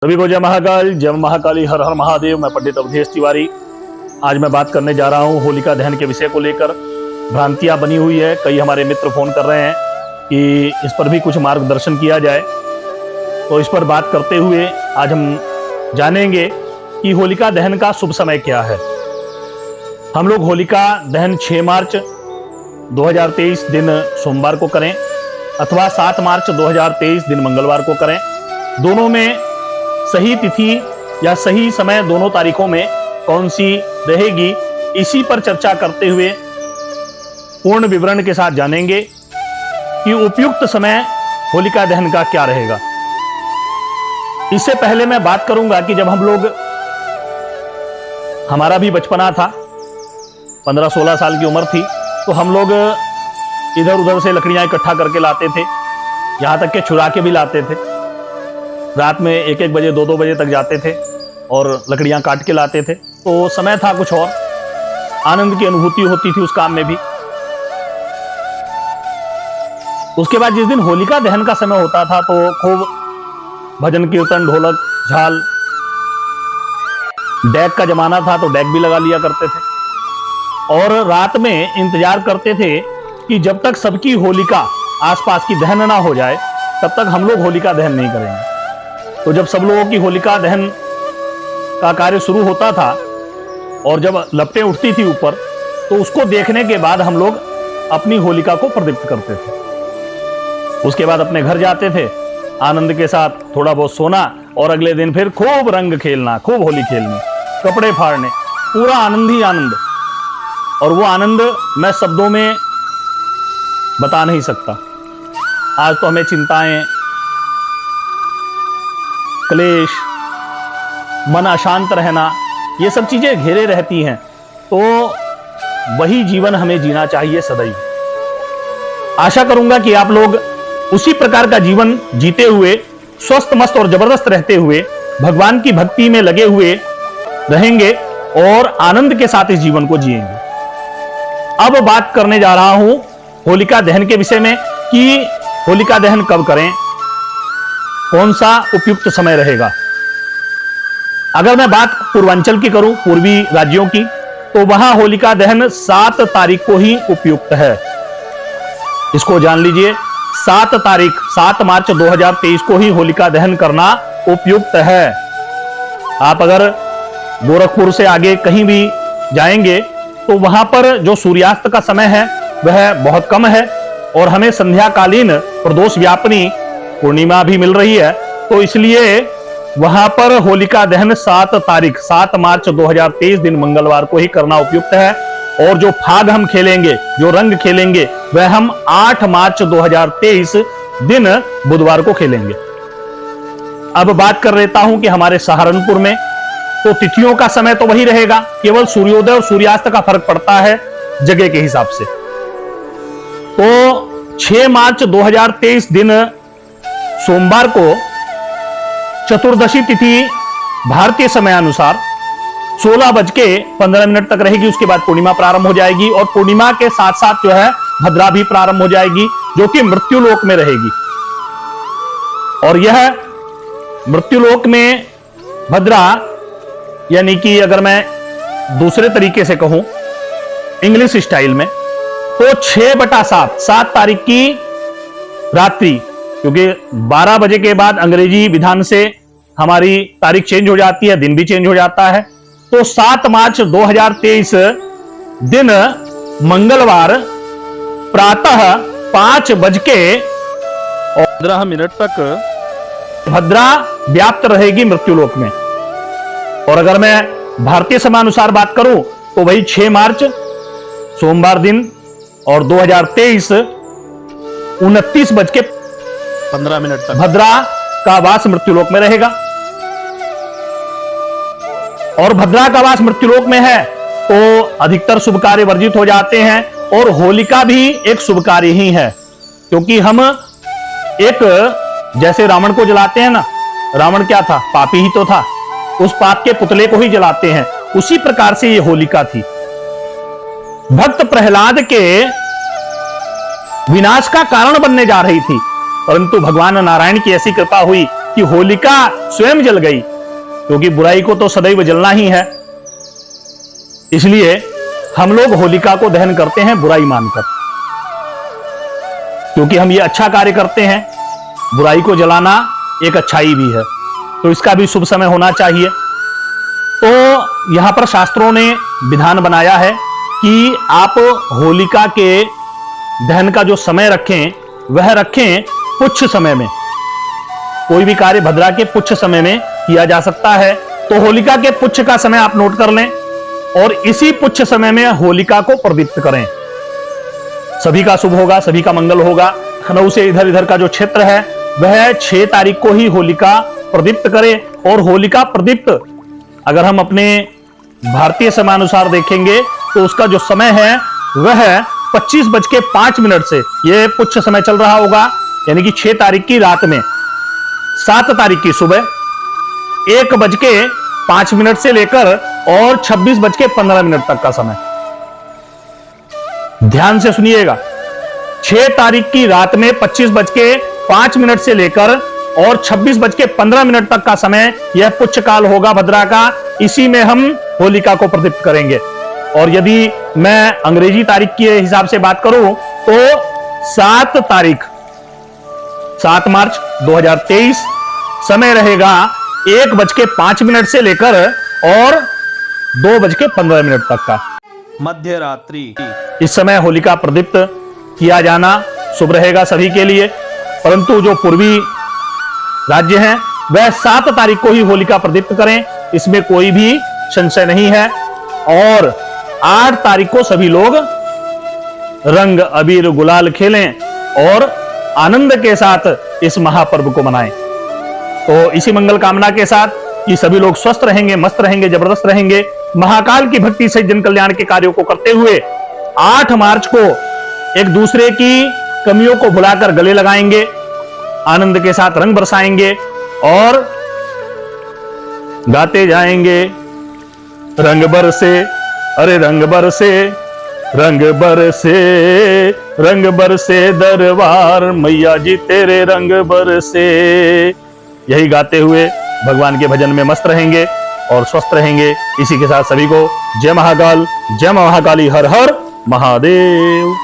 सभी को जय महाकाल, जय महाकाली, हर हर महादेव। मैं पंडित अवधेश तिवारी। आज मैं बात करने जा रहा हूँ होलिका दहन के विषय को लेकर। भ्रांतियाँ बनी हुई है, कई हमारे मित्र फोन कर रहे हैं कि इस पर भी कुछ मार्गदर्शन किया जाए। तो इस पर बात करते हुए आज हम जानेंगे कि होलिका दहन का शुभ समय क्या है। हम लोग होलिका दहन 6 मार्च 2023 दिन सोमवार को करें अथवा 7 मार्च 2023 दिन मंगलवार को करें। दोनों में सही तिथि या सही समय दोनों तारीखों में कौन सी रहेगी, इसी पर चर्चा करते हुए पूर्ण विवरण के साथ जानेंगे कि उपयुक्त समय होलिका दहन का क्या रहेगा। इससे पहले मैं बात करूंगा कि जब हम लोग, हमारा भी बचपना था, 15-16 साल की उम्र थी, तो हम लोग इधर उधर से लकड़ियां इकट्ठा करके लाते थे, यहां तक के चुरा के भी लाते थे। रात में 1-1 बजे 2-2 बजे तक जाते थे और लकड़ियां काट के लाते थे। तो समय था कुछ और, आनंद की अनुभूति होती थी उस काम में भी। उसके बाद जिस दिन होलिका दहन का समय होता था तो खूब भजन कीर्तन, ढोलक, झाल, डेक का जमाना था तो डेक भी लगा लिया करते थे और रात में इंतजार करते थे कि जब तक सबकी होलिका आसपास की दहन ना हो जाए तब तक हम लोग होलिका दहन नहीं करेंगे। तो जब सब लोगों की होलिका दहन का कार्य शुरू होता था और जब लपटें उठती थी ऊपर, तो उसको देखने के बाद हम लोग अपनी होलिका को प्रदीप्त करते थे। उसके बाद अपने घर जाते थे, आनंद के साथ थोड़ा बहुत सोना और अगले दिन फिर खूब रंग खेलना, खूब होली खेलनी, कपड़े फाड़ने, पूरा आनंद ही आनंद। और वो आनंद मैं शब्दों में बता नहीं सकता। आज तो हमें चिंताएं, क्लेश, मन अशांत रहना, ये सब चीजें घेरे रहती हैं। तो वही जीवन हमें जीना चाहिए सदैव। आशा करूंगा कि आप लोग उसी प्रकार का जीवन जीते हुए, स्वस्थ मस्त और जबरदस्त रहते हुए, भगवान की भक्ति में लगे हुए रहेंगे और आनंद के साथ इस जीवन को जिएंगे। अब बात करने जा रहा हूं होलिका दहन के विषय में कि होलिका दहन कब करें, कौन सा उपयुक्त समय रहेगा। अगर मैं बात पूर्वांचल की करूं, पूर्वी राज्यों की, तो वहां होलिका दहन 7 तारीख को ही उपयुक्त है। इसको जान लीजिए, 7 तारीख 7 मार्च 2023 को ही होलिका दहन करना उपयुक्त है। आप अगर गोरखपुर से आगे कहीं भी जाएंगे तो वहां पर जो सूर्यास्त का समय है वह बहुत कम है और हमें संध्याकालीन प्रदोष व्यापनी पूर्णिमा भी मिल रही है। तो इसलिए वहां पर होलिका दहन 7 तारीख 7 मार्च 2023 दिन मंगलवार को ही करना उपयुक्त है। और जो फाग हम खेलेंगे, जो रंग खेलेंगे, वह हम 8 मार्च 2023 दिन बुधवार को खेलेंगे। अब बात कर लेता हूं कि हमारे सहारनपुर में तो तिथियों का समय तो वही रहेगा, केवल सूर्योदय और सूर्यास्त का फर्क पड़ता है जगह के हिसाब से। तो 6 मार्च 2023 दिन सोमवार को चतुर्दशी तिथि भारतीय समय अनुसार 16:15 तक रहेगी। उसके बाद पूर्णिमा प्रारंभ हो जाएगी और पूर्णिमा के साथ साथ जो है भद्रा भी प्रारंभ हो जाएगी, जो कि मृत्युलोक में रहेगी। और यह मृत्युलोक में भद्रा, यानी कि अगर मैं दूसरे तरीके से कहूं इंग्लिश स्टाइल में, तो 6/7 तारीख की रात्रि, क्योंकि 12 बजे के बाद अंग्रेजी विधान से हमारी तारीख चेंज हो जाती है, दिन भी चेंज हो जाता है। तो 7 मार्च 2023 दिन मंगलवार प्रातः 5:15 तक भद्रा व्याप्त रहेगी मृत्युलोक में। और अगर मैं भारतीय समयानुसार बात करूं तो वही 6 मार्च सोमवार दिन और 2023 29:15 तक भद्रा का वास मृत्युलोक में रहेगा। और भद्रा का वास मृत्युलोक में है तो अधिकतर शुभ कार्य वर्जित हो जाते हैं और होलिका भी एक शुभ कार्य ही है, क्योंकि हम एक, जैसे रावण को जलाते हैं ना, रावण क्या था, पापी ही तो था, उस पाप के पुतले को ही जलाते हैं। उसी प्रकार से ये होलिका थी। भक्त प्रहलाद के विनाश का कारण बनने जा रही थी, परंतु भगवान नारायण की ऐसी कृपा हुई कि होलिका स्वयं जल गई, क्योंकि बुराई को तो सदैव जलना ही है। इसलिए हम लोग होलिका को दहन करते हैं बुराई मानकर, क्योंकि हम ये अच्छा कार्य करते हैं। बुराई को जलाना एक अच्छाई भी है, तो इसका भी शुभ समय होना चाहिए। तो यहां पर शास्त्रों ने विधान बनाया है कि आप होलिका के दहन का जो समय रखें वह रखें पुच्छ समय में। कोई भी कार्य भद्रा के पुच्छ समय में किया जा सकता है, तो होलिका के पुच्छ का समय आप नोट कर लें और इसी पुच्छ समय में होलिका को प्रदीप्त करें। सभी का शुभ होगा, सभी का मंगल होगा। लखनऊ से इधर इधर का जो क्षेत्र है वह 6 तारीख को ही होलिका प्रदीप्त करे। और होलिका प्रदीप्त अगर हम अपने भारतीय समयानुसार देखेंगे तो उसका जो समय है वह 25:05 से यह पुच्छ समय चल रहा होगा, यानी कि 6 तारीख की रात में 7 तारीख की सुबह 1:05 से लेकर और 26:15 तक का समय। ध्यान से सुनिएगा, 6 तारीख की रात में 25:05 से लेकर और 26:15 तक का समय यह पुच्छ काल होगा भद्रा का। इसी में हम होलिका को प्रदीप्त करेंगे। और यदि मैं अंग्रेजी तारीख के हिसाब से बात करूं तो 7 तारीख 7 मार्च 2023 समय रहेगा 1:05 से लेकर और 2:15 तक का मध्य रात्रि। इस समय होलिका प्रदीप्त किया जाना शुभ रहेगा सभी के लिए। परंतु जो पूर्वी राज्य हैं वह 7 तारीख को ही होलिका प्रदीप्त करें, इसमें कोई भी संशय नहीं है। और 8 तारीख को सभी लोग रंग अबीर गुलाल खेलें और आनंद के साथ इस महापर्व को मनाएं। तो इसी मंगल कामना के साथ कि सभी लोग स्वस्थ रहेंगे, मस्त रहेंगे, जबरदस्त रहेंगे, महाकाल की भक्ति से जन कल्याण के कार्यों को करते हुए 8 मार्च को एक दूसरे की कमियों को भुलाकर गले लगाएंगे, आनंद के साथ रंग बरसाएंगे और गाते जाएंगे। रंग बरसे, अरे रंग बरसे, रंग बरसे, रंग बरसे दरबार मैया जी तेरे रंग बरसे। यही गाते हुए भगवान के भजन में मस्त रहेंगे और स्वस्थ रहेंगे। इसी के साथ सभी को जय महाकाल, जय महाकाली, हर हर महादेव।